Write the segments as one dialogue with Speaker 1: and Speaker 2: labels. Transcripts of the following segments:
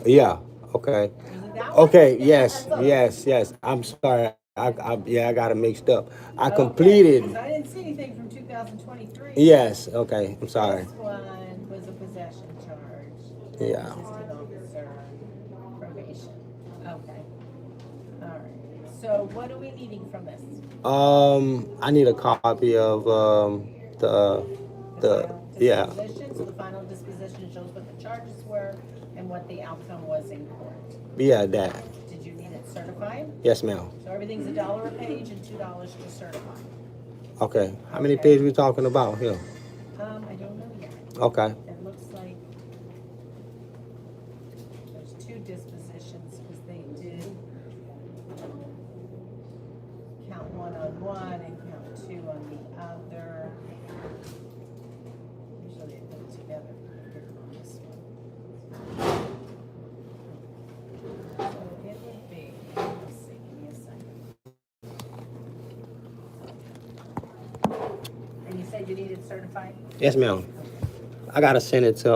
Speaker 1: Yeah. Okay.
Speaker 2: Was it that one?
Speaker 1: Okay. Yes.
Speaker 2: I thought it
Speaker 1: Yes. Yes. I'm sorry. Yeah, I got it mixed up. I
Speaker 2: Okay,
Speaker 1: completed.
Speaker 2: because I didn't see anything from 2023.
Speaker 1: Yes. Okay. I'm sorry.
Speaker 2: This one was a possession charge,
Speaker 1: Yeah.
Speaker 2: assistant officer, probation. Okay, all right. So what are we needing from this?
Speaker 1: I need a copy of the
Speaker 2: The
Speaker 1: the
Speaker 2: final
Speaker 1: yeah.
Speaker 2: disposition, so the final disposition shows what the charges were and what the outcome was in court.
Speaker 1: Yeah, that.
Speaker 2: Did you need it certified?
Speaker 1: Yes, ma'am.
Speaker 2: So everything's $1 a page and $2 to certify.
Speaker 1: Okay. How many
Speaker 2: Okay.
Speaker 1: pages we talking about here?
Speaker 2: I don't know yet.
Speaker 1: Okay.
Speaker 2: It looks like there's two dispositions because they did count one on one and count two on the other. Usually they put it together here on this one. So it would be, let's see, give me a second. And you said you needed certified?
Speaker 1: Yes, ma'am. I gotta send it to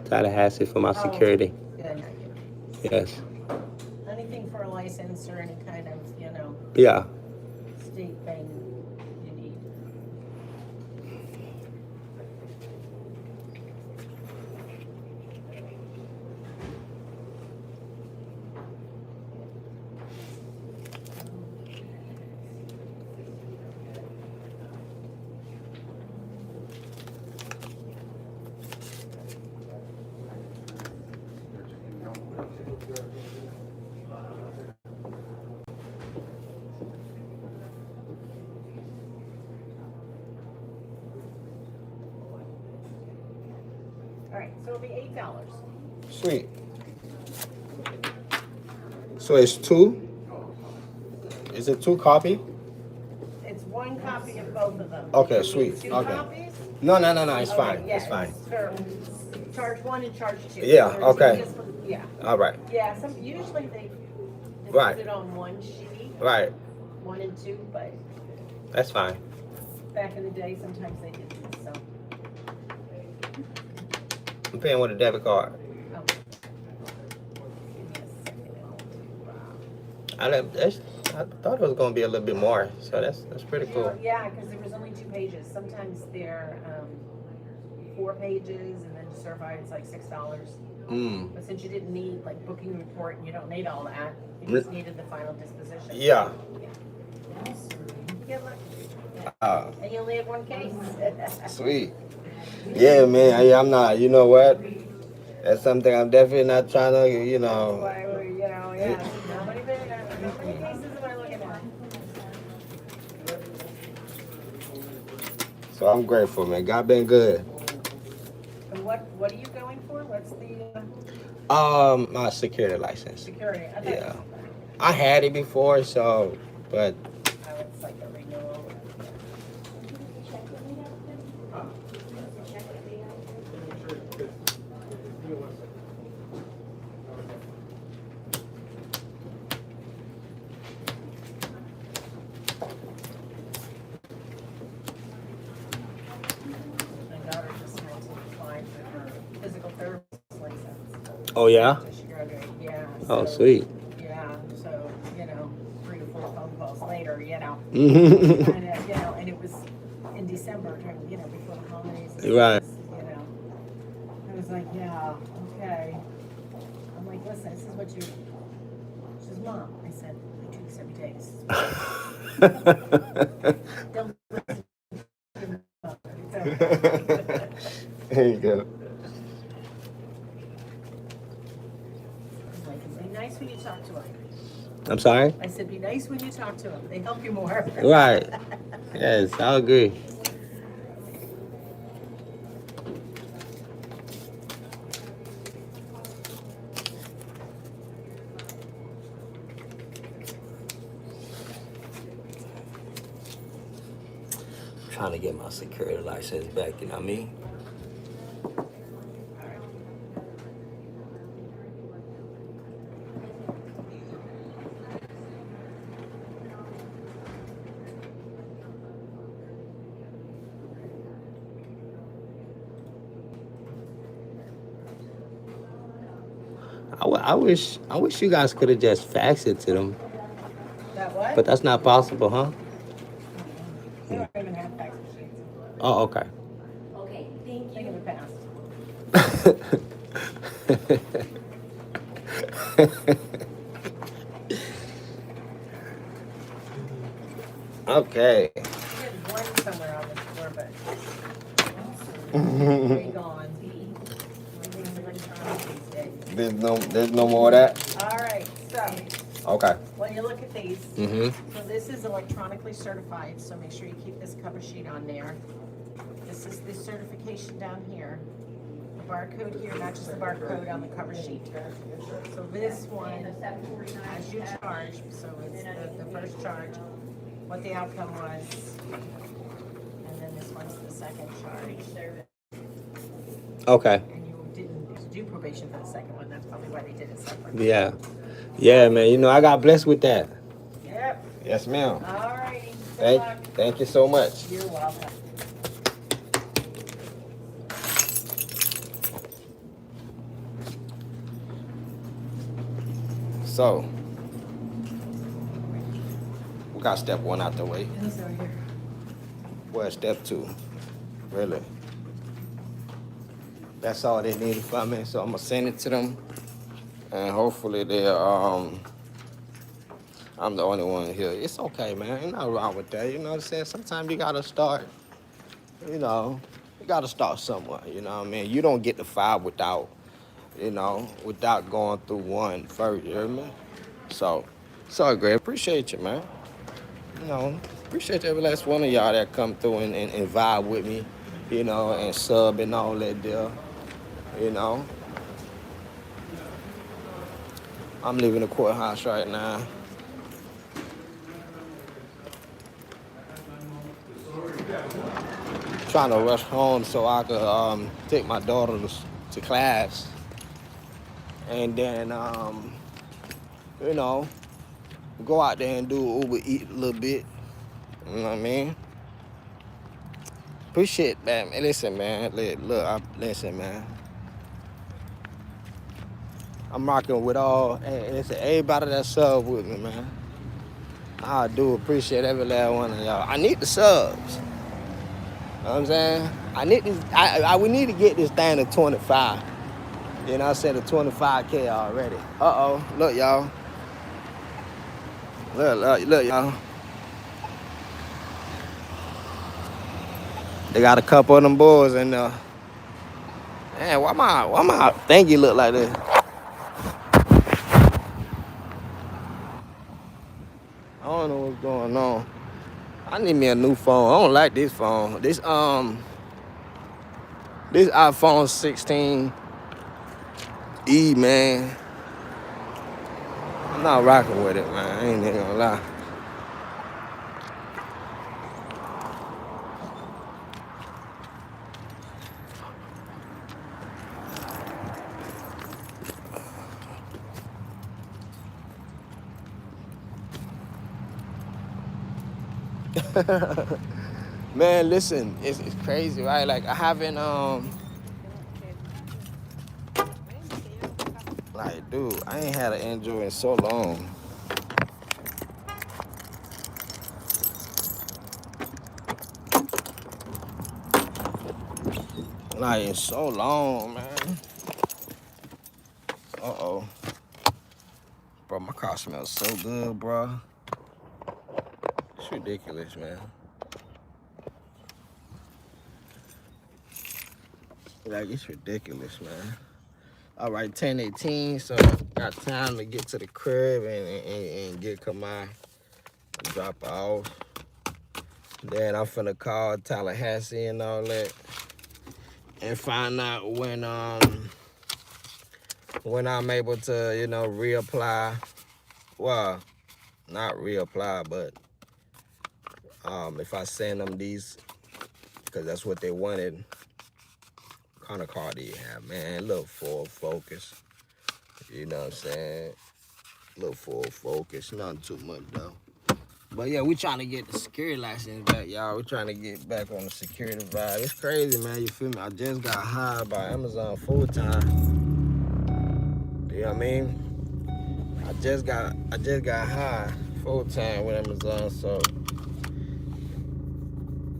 Speaker 1: Tallahassee for my
Speaker 2: Oh,
Speaker 1: security.
Speaker 2: good.
Speaker 1: Yes.
Speaker 2: Anything for a license or any kind of,
Speaker 1: Yeah.
Speaker 2: state thing you need. All right, so it'll be $8.
Speaker 1: Sweet. So it's two. Is it two copy?
Speaker 2: It's one copy of both of them.
Speaker 1: Okay,
Speaker 2: Did you need
Speaker 1: sweet.
Speaker 2: two
Speaker 1: Okay.
Speaker 2: copies?
Speaker 1: No, no, no, no. It's
Speaker 2: Okay,
Speaker 1: fine.
Speaker 2: yeah,
Speaker 1: It's fine.
Speaker 2: for charge one and charge two.
Speaker 1: Yeah,
Speaker 2: There's
Speaker 1: okay.
Speaker 2: Yeah,
Speaker 1: All right.
Speaker 2: yeah, usually they
Speaker 1: Right.
Speaker 2: put it on one sheet,
Speaker 1: Right.
Speaker 2: one and two, but
Speaker 1: That's fine.
Speaker 2: back in the day, sometimes they didn't, so.
Speaker 1: I'm paying with a debit card.
Speaker 2: Oh. Give me a second,
Speaker 1: I thought it was gonna be a little bit more. So that's pretty cool.
Speaker 2: Yeah, because there was only 2 pages. Sometimes they're 4 pages, and then certified it's like $6. But since you didn't need like booking report, and you don't need all that, you just needed the final disposition.
Speaker 1: Yeah.
Speaker 2: Good luck.
Speaker 1: Uh,
Speaker 2: And you only have one case.
Speaker 1: Sweet. Yeah, man. I'm not. You know what? That's something I'm definitely not trying to.
Speaker 2: Why we're, yeah. How many cases am I looking at?
Speaker 1: So I'm grateful, man. God been good.
Speaker 2: And what are you going for? What's the
Speaker 1: My security license.
Speaker 2: security? I thought
Speaker 1: Yeah. I had it before, so but
Speaker 2: it's like a renewal. My daughter just went to apply for her physical therapist license.
Speaker 1: oh yeah.
Speaker 2: So she graduated, yeah.
Speaker 1: Oh
Speaker 2: So,
Speaker 1: sweet.
Speaker 2: yeah, so, 3 to 4 phone calls later,
Speaker 1: Mhm.
Speaker 2: kind of, and it was in December, before the holidays.
Speaker 1: Right.
Speaker 2: I was like, yeah, okay. I'm like, listen, this is what you, she says, Mom, I said, I do this every day. Don't listen to your mother. It's okay.
Speaker 1: There you go.
Speaker 2: Like, be nice when you talk to them.
Speaker 1: I'm sorry.
Speaker 2: I said, be nice when you talk to them. They help you more.
Speaker 1: Right. Yes, I agree. Trying to get my security license back, you know what I mean? I wish you guys could have just faxed it to them,
Speaker 2: That what?
Speaker 1: but that's not possible, huh?
Speaker 2: We don't even have fax machines.
Speaker 1: Oh, okay.
Speaker 3: Okay, thank
Speaker 2: Think of
Speaker 3: you.
Speaker 2: the past.
Speaker 1: Okay.
Speaker 2: We had one somewhere on this floor, but way gone. Everything's electronic these days.
Speaker 1: There's no more of that.
Speaker 2: All right, so
Speaker 1: Okay.
Speaker 2: when you look at these,
Speaker 1: Mm-hmm.
Speaker 2: so this is electronically certified, so make sure you keep this cover sheet on there. This is the certification down here. The barcode here matches the barcode on the cover sheet. So this one, as you charge, so it's the first charge, what the outcome was. And then this one's the second charge.
Speaker 1: Okay.
Speaker 2: And you didn't do probation for the second one, that's probably why they did it separate.
Speaker 1: Yeah. Yeah, man. You know, I got blessed with that.
Speaker 2: Yep,
Speaker 1: Yes, ma'am.
Speaker 2: all righty, good luck.
Speaker 1: Thank you so much.
Speaker 2: You're welcome.
Speaker 1: So, we got step 1 out the way.
Speaker 2: Those are here.
Speaker 1: Well, step 2. Really. That's all they needed from me. So I'm gonna send it to them, and hopefully they'll. I'm the only one here. It's okay, man. Ain't nothing wrong with that. You know what I'm saying? Sometimes you gotta start. You know, you gotta start somewhere. You know what I mean? You don't get the 5 without going through 1 first. You hear me? So, sorry, Greg. Appreciate you, man. You know, appreciate every last one of y'all that come through and vibe with me. You know, and sub and all that deal. You know, I'm leaving the courthouse right now. Trying to rush home so I could take my daughter to class, and then you know, go out there and do Uber Eat a little bit. You know what I mean? Appreciate that, man. Listen, man. Listen, man. I'm rocking with listen, everybody that sub with me, man. I do appreciate every last one of y'all. I need the subs. You know what I'm saying? We need to get this thing to 25. You know, I said to 25K already. Uh-oh, look, y'all. Look, y'all. They got a couple of them boys in there. Man, why my thingy look like this? I don't know what's going on. I need me a new phone. I don't like this phone. This iPhone 16E, man. I'm not rocking with it, man. I ain't even gonna lie. Man, listen, it's crazy, right? Like I haven't like, dude, I ain't had an Android in so long. Like in so long, man. Uh-oh. Bro, my car smells so good, bro. It's ridiculous, man. Like, it's ridiculous, man. All right, 10:18, so got time to get to the crib and get Kamai, drop her off. Then I'm finna call Tallahassee and all that and find out when I'm able to, you know, reapply. Well, not reapply, but if I send them these, because that's what they wanted. What kind of car do you have, man? Little Ford Focus. You know what I'm saying? Little Ford Focus. Nothing too much, though. But yeah, we trying to get the security license back, y'all. We trying to get back on the security vibe. It's crazy, man. You feel me? I just got hired by Amazon full time. You know what I mean? I just got high full time with Amazon, so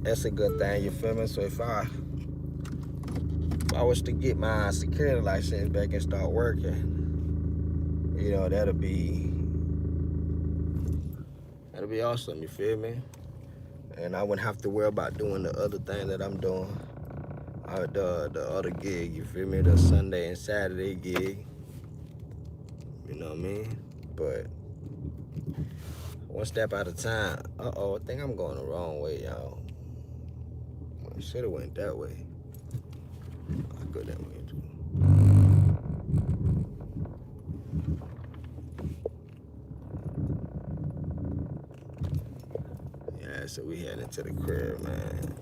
Speaker 1: that's a good thing. You feel me? So if I was to get my security license back and start working, you know, that'll be awesome. You feel me? And I wouldn't have to worry about doing the other thing that I'm doing, the other gig. You feel me? The Sunday and Saturday gig. You know what I mean? But one step at a time. I think I'm going the wrong way, y'all. I should have went that way. I go that way too. Yeah, so we heading to the crib, man.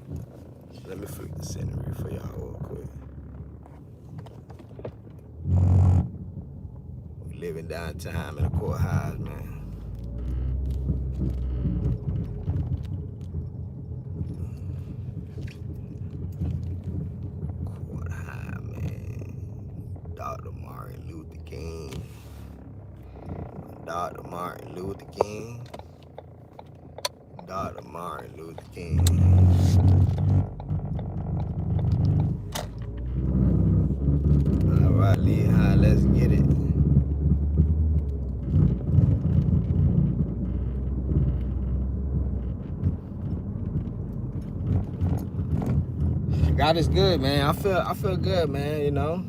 Speaker 1: Let me flip the scenery for y'all real quick. We living downtown in the courthouse, man. Courthouse, man. Dr. Martin Luther King. Dr. Martin Luther King. Dr. Martin Luther King. All right, Lehigh, let's get it. God is good, man. I feel good, man. You know,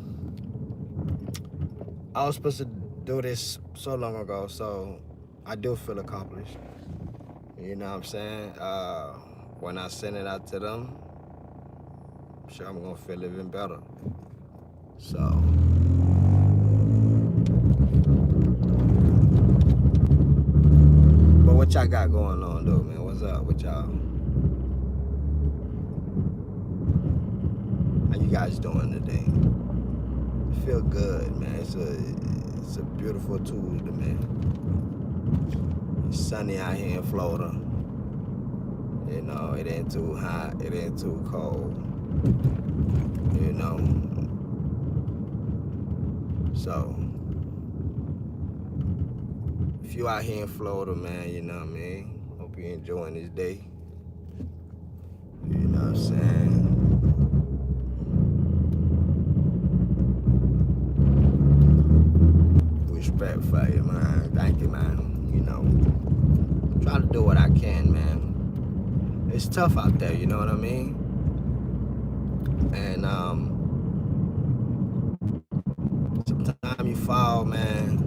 Speaker 1: I was supposed to do this so long ago, so I do feel accomplished. You know what I'm saying? When I send it out to them, I'm sure I'm gonna feel even better. So, but what y'all got going on though, man? What's up with y'all? How you guys doing today? Feel good, man. It's a beautiful Tuesday, man. It's sunny out here in Florida. You know, it ain't too hot, it ain't too cold. You know. So, if you out here in Florida, man, you know what I mean? Hope you're enjoying this day. You know what I'm saying? Respect for you, man. Thank you, man. You know, try to do what I can, man. It's tough out there, you know what I mean? And sometimes you fall, man.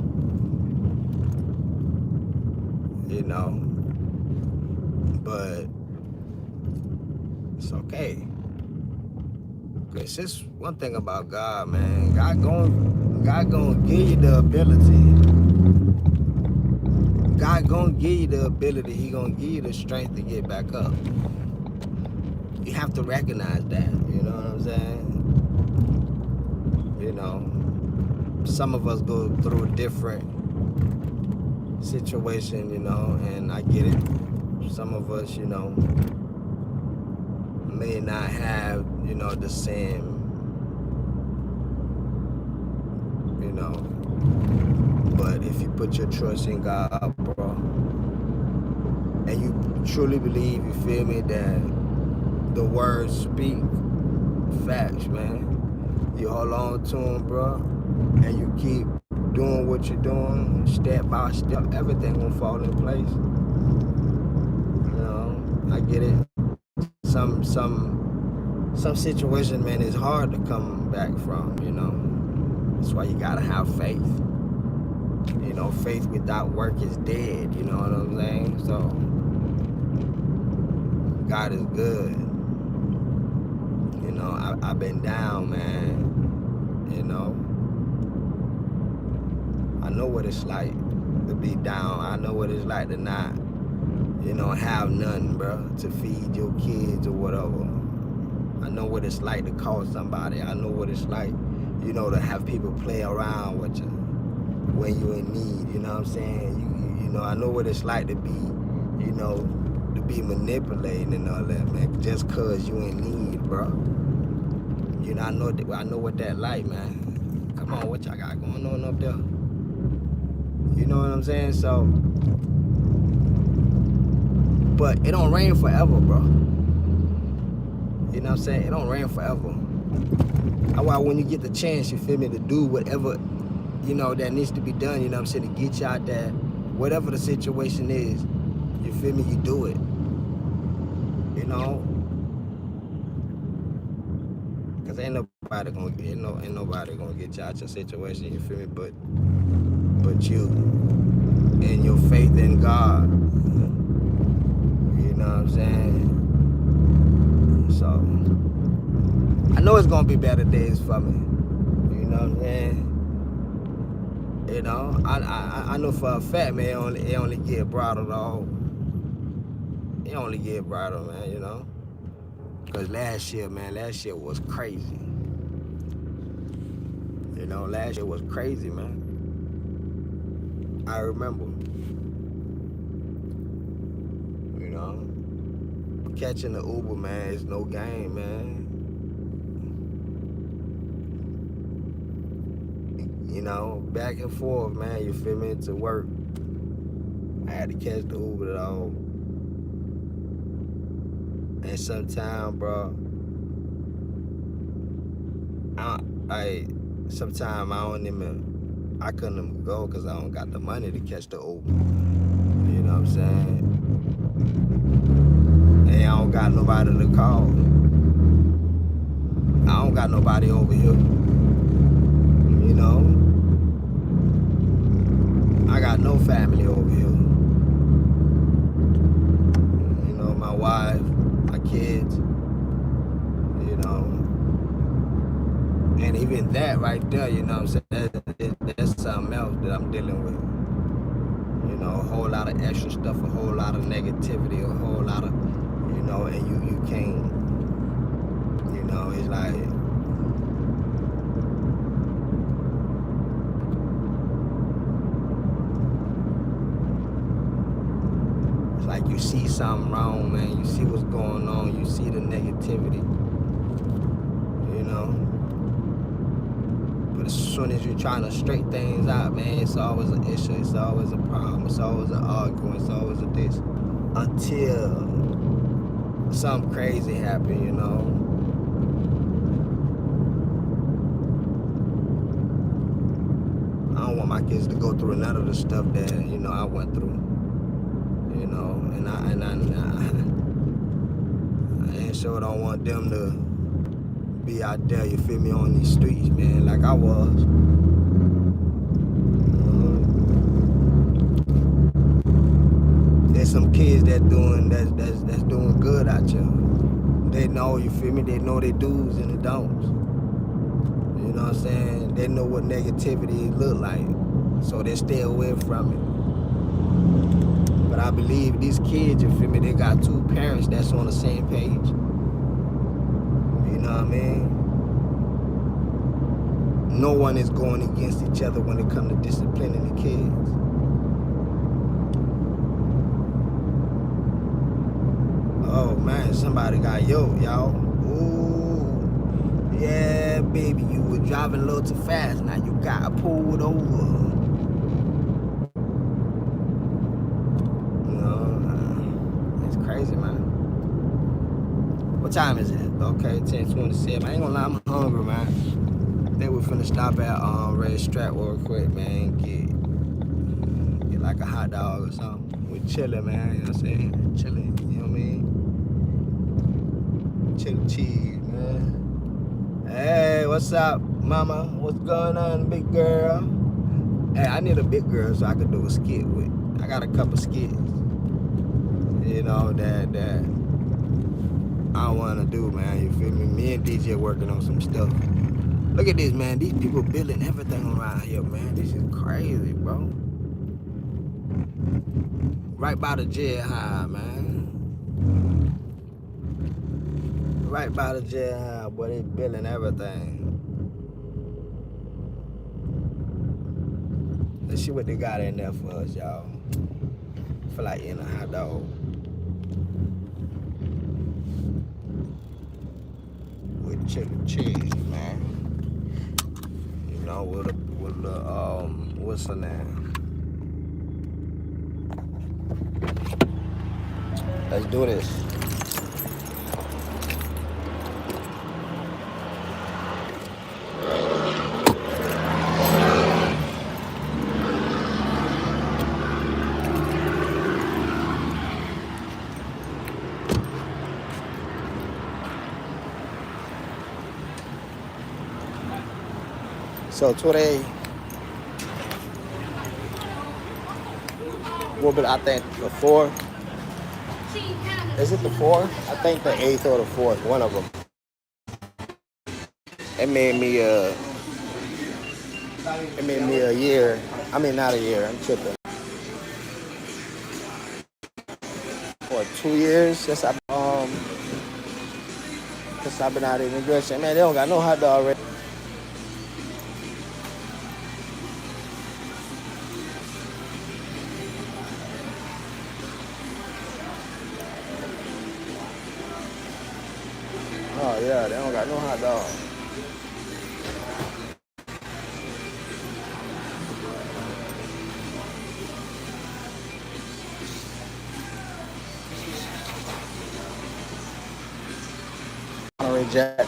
Speaker 1: You know, but it's okay. Cause this one thing about God, man. God gonna give you the ability. God gonna give you the ability. He gonna give you the strength to get back up. You have to recognize that. You know what I'm saying? You know, some of us go through a different situation, you know, and I get it. Some of us, you know, may not have, you know, the same, you know, but if you put your trust in God, bro, and you truly believe, you feel me, that the words speak facts, man, you hold on to them, bro, and you keep doing what you're doing, step by step, everything gonna fall in place. You know, I get it. Some situation, man, is hard to come back from, you know. That's why you gotta have faith. You know, faith without work is dead, you know what I'm saying? So, God is good. You know, I've been down, man. You know, I know what it's like to be down. I know what it's like to not, you know, have nothing, bro, to feed your kids or whatever. I know what it's like to call somebody. I know what it's like, you know, to have people play around with you when you're in need, you know what I'm saying? You know, I know what it's like to be, you know, to be manipulating and all that, man, just cause you in need, bro. You know, I know what that like, man. Come on, what y'all got going on up there? You know what I'm saying? So, but it don't rain forever, bro. You know what I'm saying? It don't rain forever. That's why when you get the chance, you feel me, to do whatever, you know, that needs to be done, you know what I'm saying, to get you out there, whatever the situation is, you feel me, you do it. You know? Cause ain't nobody gonna get you out your situation, you feel me, but you and your faith in God. You know what I'm saying? So I know it's gonna be better days for me. You know what I'm saying? You know, I know for a fact, man, it only get brighter, though. It only get brighter, man, you know? Because last year was crazy. You know, last year was crazy, man. I remember. You know? Catching the Uber, man, is no game, man. You know, back and forth, man, you feel me, to work. I had to catch the Uber, though. And sometimes, bro, sometimes I couldn't even go because I don't got the money to catch the Uber. You know what I'm saying? And I don't got nobody to call. I don't got nobody over here. You know? I got no family over here. You know, my wife, my kids, you know. And even that right there, you know what I'm saying, that's something else that I'm dealing with. You know, a whole lot of extra stuff, a whole lot of negativity, a whole lot of, you know, and you can't, you know, it's like, you see something wrong, man. You see what's going on. You see the negativity, you know. But as soon as you're trying to straighten things out, man, it's always an issue. It's always a problem. It's always an argument. It's always a this. Until something crazy happen, you know. I don't want my kids to go through none of the stuff that, you know, I went through. You know, and I sure don't want them to be out there, you feel me, on these streets, man, like I was. There's some kids that's doing good out here. They know, you feel me, they know their do's and the don'ts. You know what I'm saying? They know what negativity look like, so they stay away from it. But I believe these kids, you feel me, they got two parents that's on the same page. You know what I mean? No one is going against each other when it comes to disciplining the kids. Oh man, somebody got yoked, y'all. Ooh, yeah, baby, you were driving a little too fast. Now you got pulled over. Crazy, man. What time is it? Okay, 10:27. I ain't gonna lie, I'm hungry, man. I think we're finna stop at Red Strap real quick, man. Get like a hot dog or something. We're chilling, man. You know what I'm saying? Chilling. You know what I mean? Chili cheese, man. Hey, what's up, mama? What's going on, big girl? Hey, I need a big girl so I can do a skit with. I got a couple skits. You know, that I want to do, man, you feel me? Me and DJ working on some stuff. Look at this, man. These people building everything around here, man. This is crazy, bro. Right by the jail high, man. Right by the jail high, boy, they building everything. Let's see what they got in there for us, y'all. I feel like eating a hot dog. With chili cheese, man. You know, with the what's her name? Let's do this. So today, what? But I think the 4th. Is it the 4th? I think the 8th or the 4th. One of them. It made me a year. I mean, not a year. I'm tripping. For 2 years since I've been out of immigration. Man, they don't got no hot dog already. Oh yeah, they don't got no hot dog. Monterey Jack.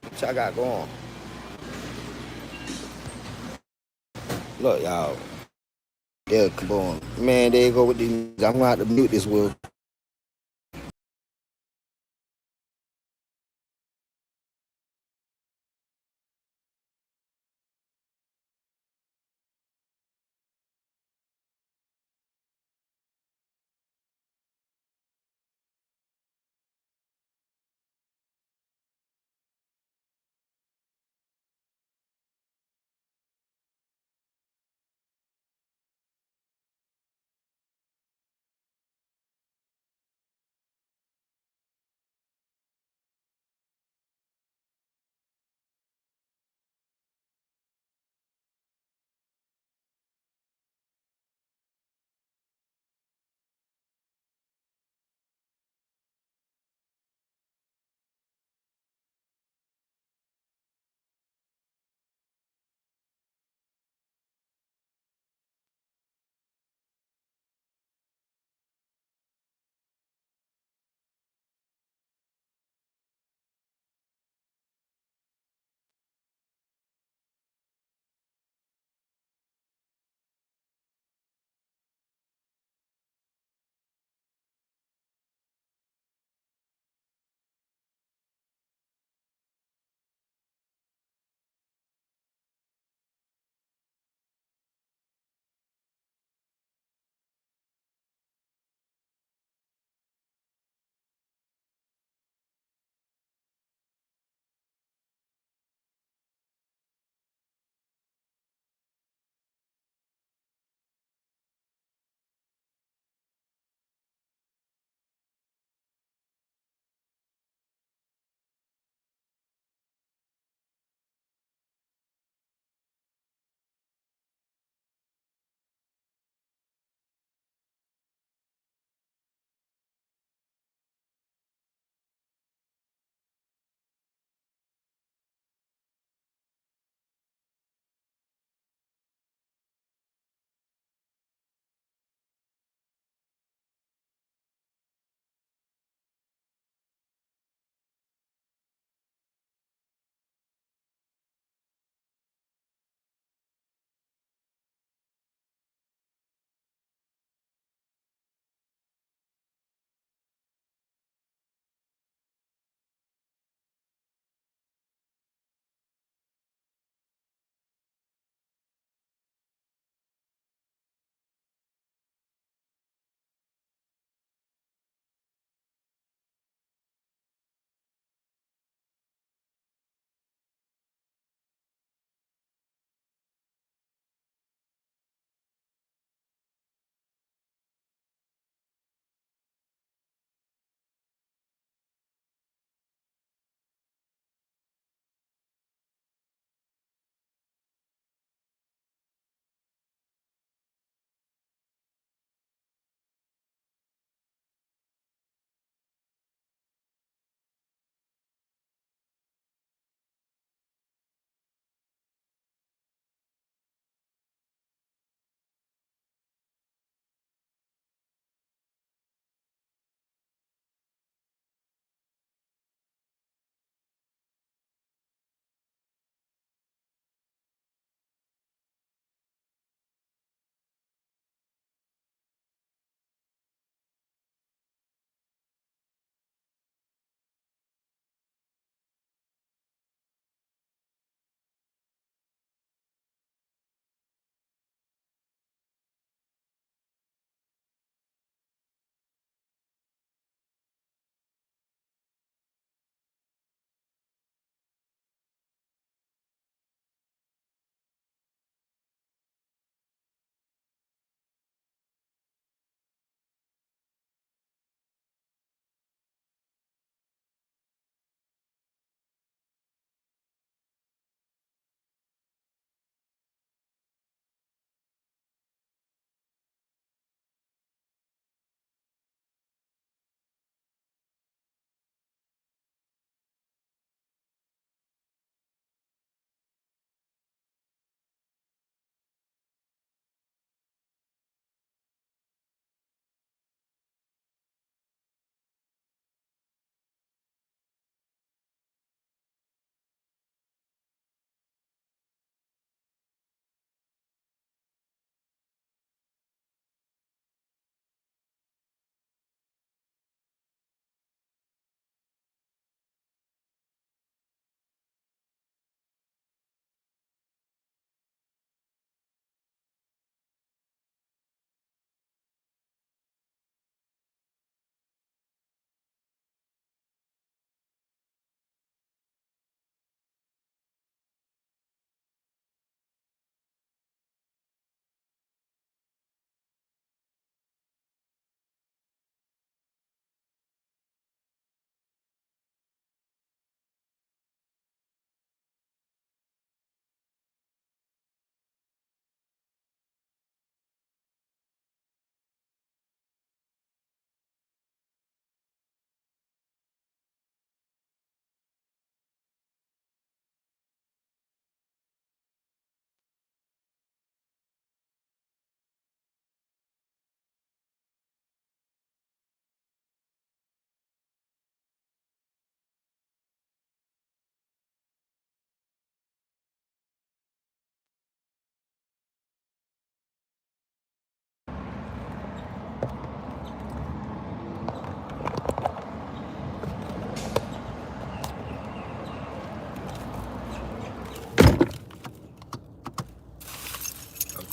Speaker 1: What y'all got going? Look, y'all. Yeah, come on. Man, there you go with these. I'm gonna have to mute this, Will.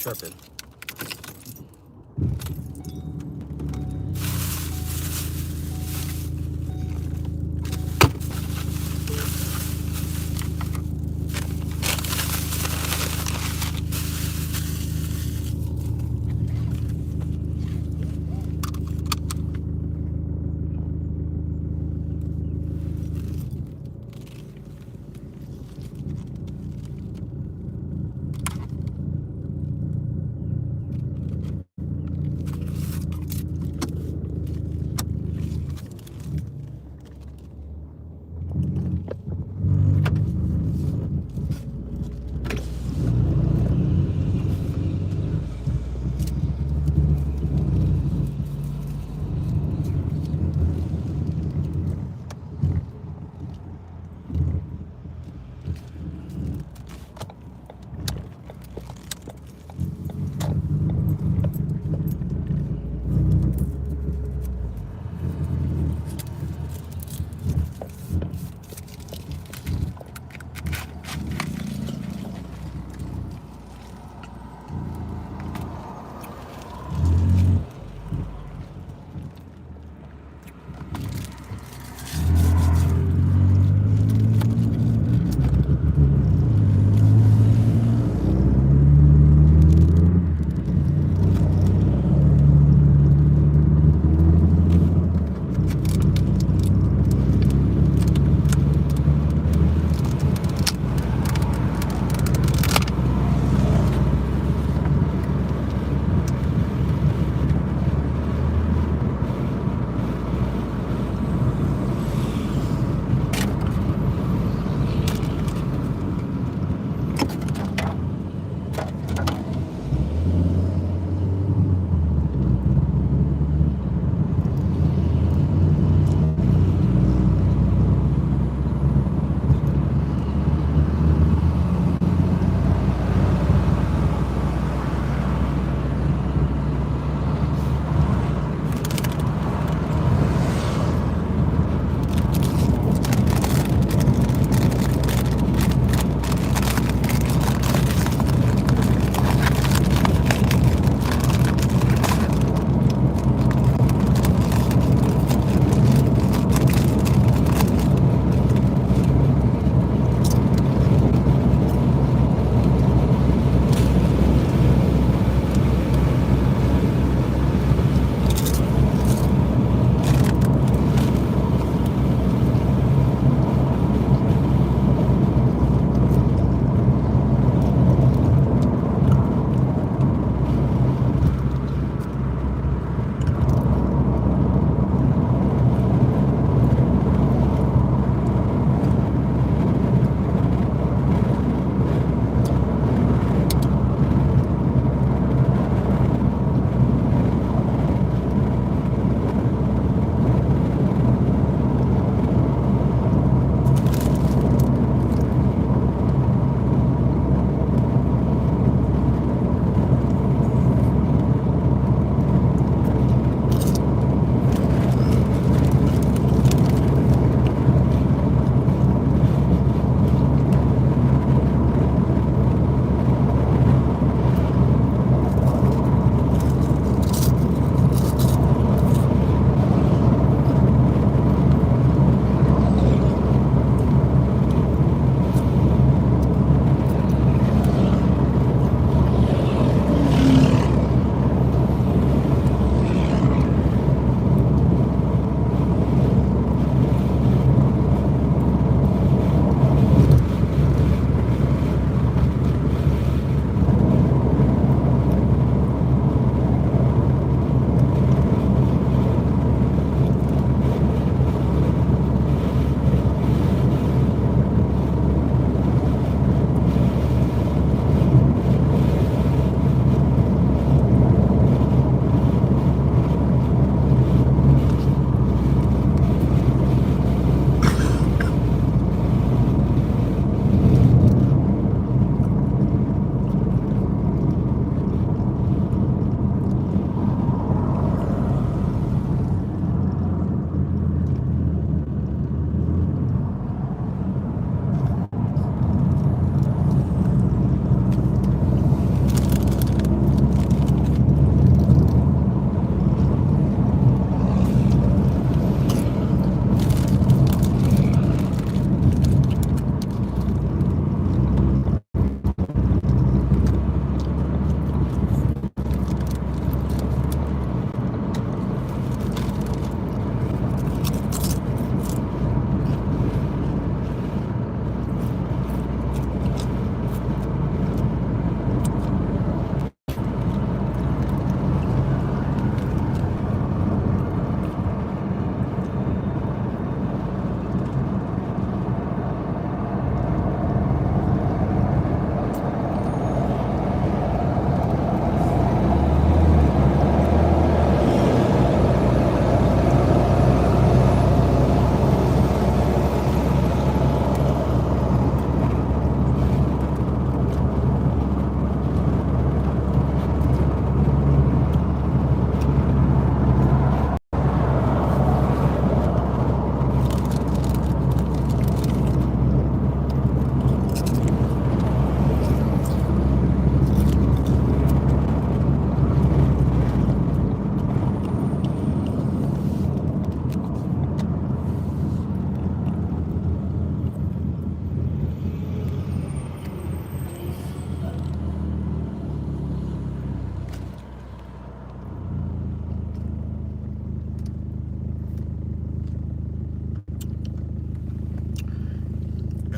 Speaker 1: tripping.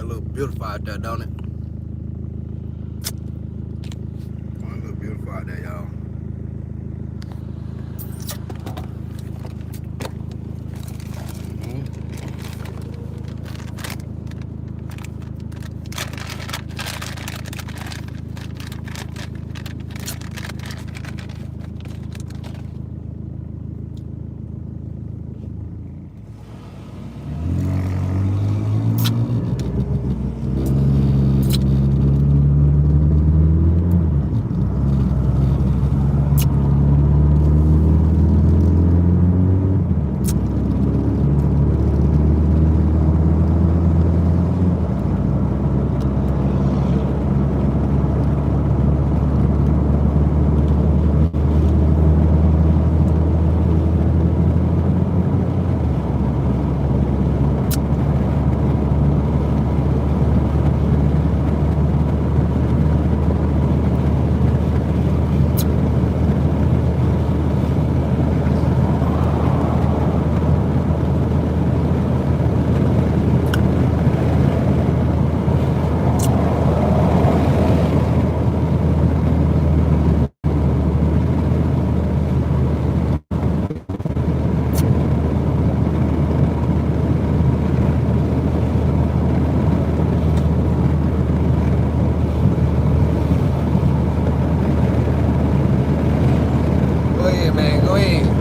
Speaker 1: look beautiful out there, don't it? Oh, it look beautiful out there, y'all.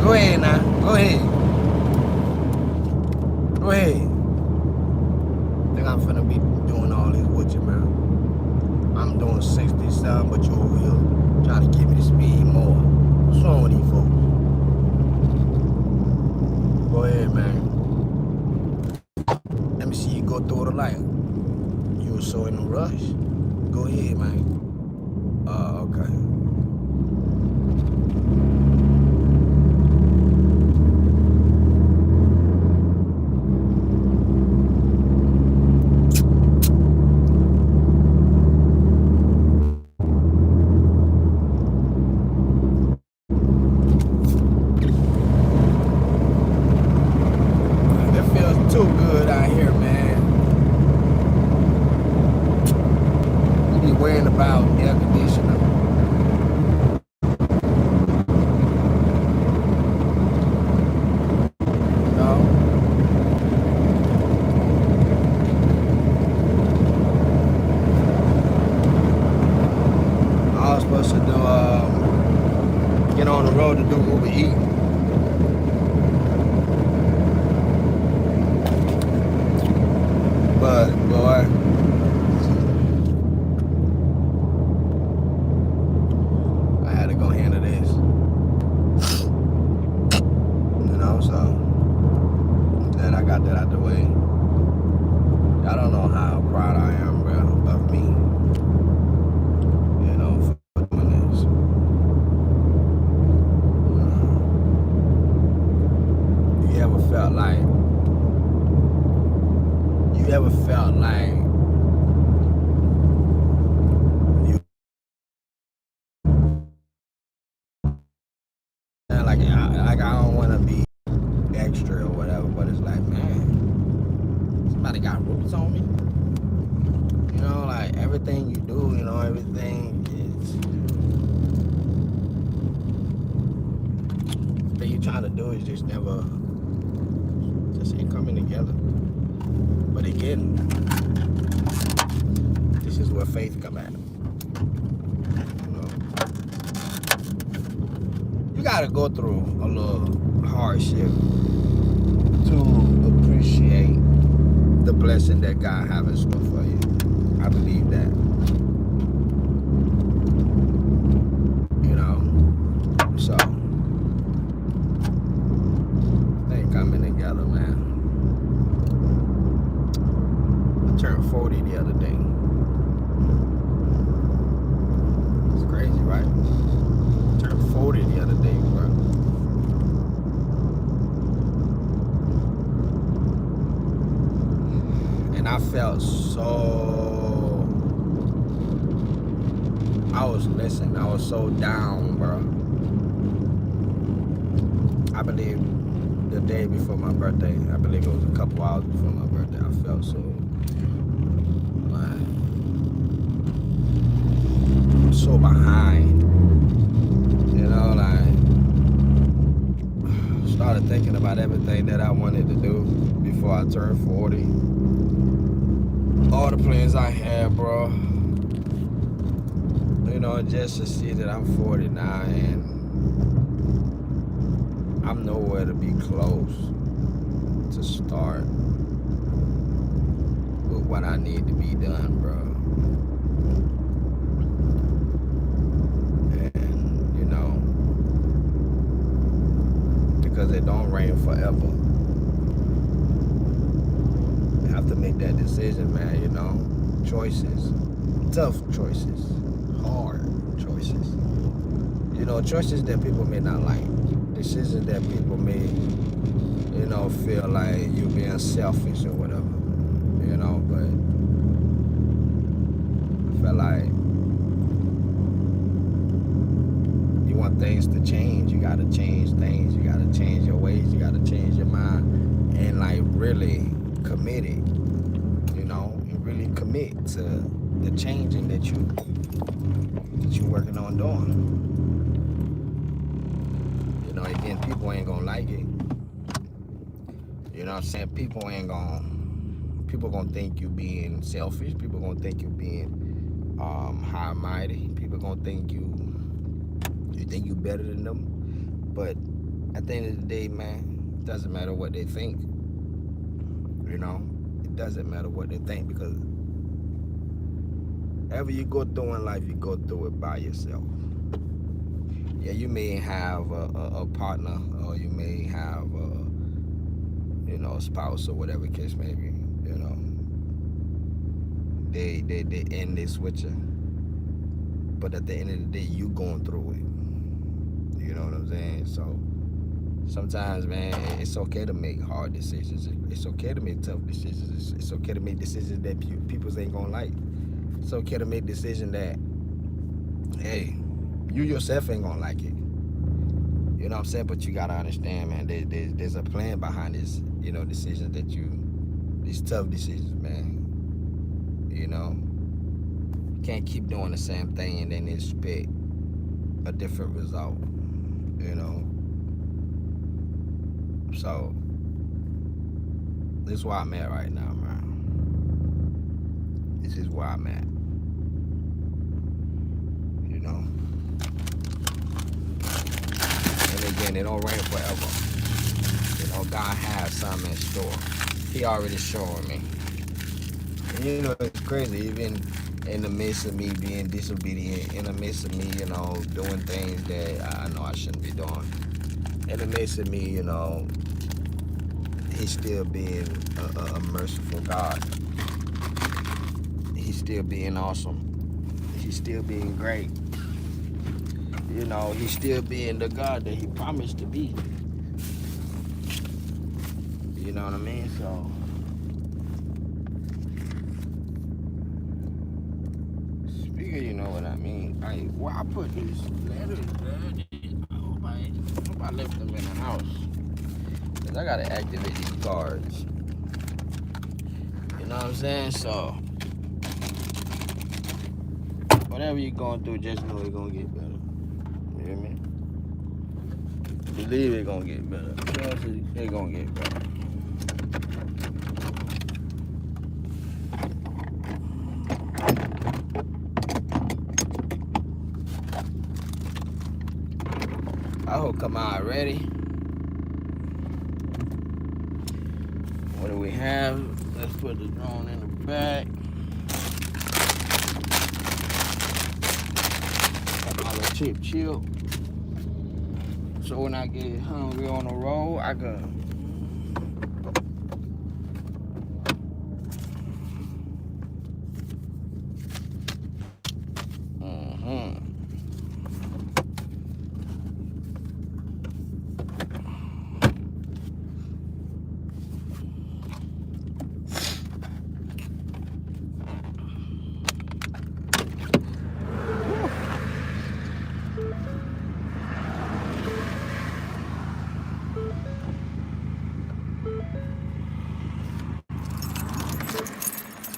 Speaker 1: Go ahead now. Go ahead. Go ahead. Think I'm finna be doing all this with you, man. I'm doing 67, but you over here trying to give me the speed more. What's wrong with these folks? Go ahead, man. Let me see you go through the light. You were so in a rush. Go ahead, man. Okay. Too good out here, man. You be worrying about air conditioner. No. I was supposed to do get on the road to do Uber Eats. But boy, I had to go handle this, you know. So I'm glad I got that out the way. I don't know how proud I am, bro, of me, you know, for doing this. You ever felt like? You ever felt like you like I don't want to be extra or whatever, but it's like, man, somebody got roots on me. You know, like everything you do, you know, everything that you're trying to do is just never ain't coming together. But again, this is where faith come at. You know, you gotta go through a little hardship to appreciate the blessing that God have in store for you. I believe that. You know, so things coming together, man. Turned 40 the other day. It's crazy, right? Turned 40 the other day, bro. And I felt I was so down, bro. I believe the day before my birthday, I believe it was a couple hours before my birthday, I felt so so behind. You know, like started thinking about everything that I wanted to do before I turned 40. All the plans I had, bro. You know, just to see that I'm 49 and I'm nowhere to be close to start with what I need to be done, bro. And, you know, because it don't rain forever. You have to make that decision, man, you know. Choices. Tough choices. Hard choices. You know, choices that people may not like. Decisions that people may, you know, feel like you're being selfish or whatever. You know, but I feel like you want things to change, you gotta change things, you gotta change your ways, you gotta change your mind, and like really commit it, you know, and really commit to the changing that you're working on doing. You know, again, people ain't gonna like it. You know what I'm saying? People gonna think you being selfish. People gonna think you being high-minded. People gonna think you think you better than them. But at the end of the day, man, it doesn't matter what they think. You know, it doesn't matter what they think, because whatever you go through in life, you go through it by yourself. Yeah, you may have a partner, or you may have you know, a spouse or whatever case may be. You know, they end this with you, but at the end of the day, you going through it. You know what I'm saying? So sometimes, man, it's okay to make hard decisions. It's okay to make tough decisions. It's okay to make decisions that people ain't gonna like. It's okay to make decisions that, hey, you yourself ain't gonna like it. You know what I'm saying? But you gotta understand, man, there's a plan behind this, you know, decisions that these tough decisions, man. You know, you can't keep doing the same thing and then expect a different result, you know. So this is where I'm at right now, man. This is where I'm at. You know. And again, it don't rain forever. You know, God has something in store. He already showing me. And you know, it's crazy, even in the midst of me being disobedient, in the midst of me, you know, doing things that I know I shouldn't be doing. In the midst of me, you know, he's still being a merciful God. He's still being awesome. He's still being great. You know, he's still being the God that he promised to be. You know what I mean? So speaking, you know what I mean? Where I put these letters, man, I hope I left them in the house. Cause I gotta activate these cards. You know what I'm saying? So whatever you're going through, just know it's gonna get better. You hear me? Believe it's gonna get better. Trust it's gonna get better. I hope come out ready. What do we have? Let's put the drone in the back. Got my little chip. So when I get hungry on the road, I can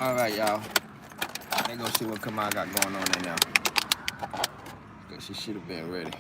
Speaker 1: all right, y'all. Let's go see what Kamal got going on in there. Cause she should have been ready.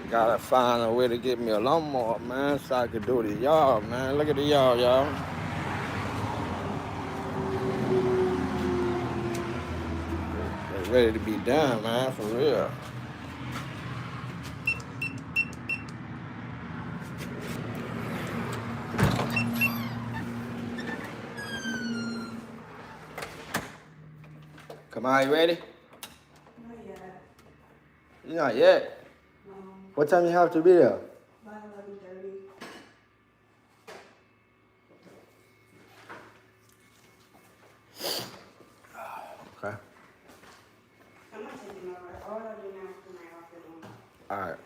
Speaker 1: Gotta find a way to get me a lawnmower, man, so I can do the yard, man. Look at the yard, y'all. It's ready to be done, man, for real. Come on, you ready?
Speaker 3: Not yet.
Speaker 1: You're not yet.
Speaker 3: No.
Speaker 1: What time you have to be there?
Speaker 3: By 11:30.
Speaker 1: Okay.
Speaker 3: I'm not taking over. All I'll do now is for my afternoon.
Speaker 1: All right.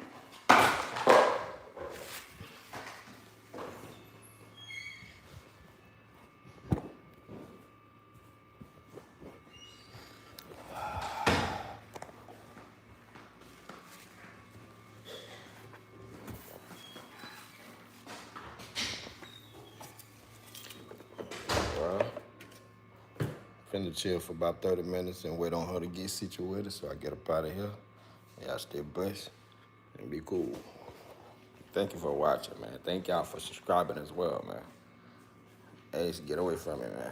Speaker 1: Well, finna chill for about 30 minutes and wait on her to get situated so I get up out of here. Y'all stay blessed and be cool. Thank you for watching, man. Thank y'all for subscribing as well, man. Ace, get away from me, man.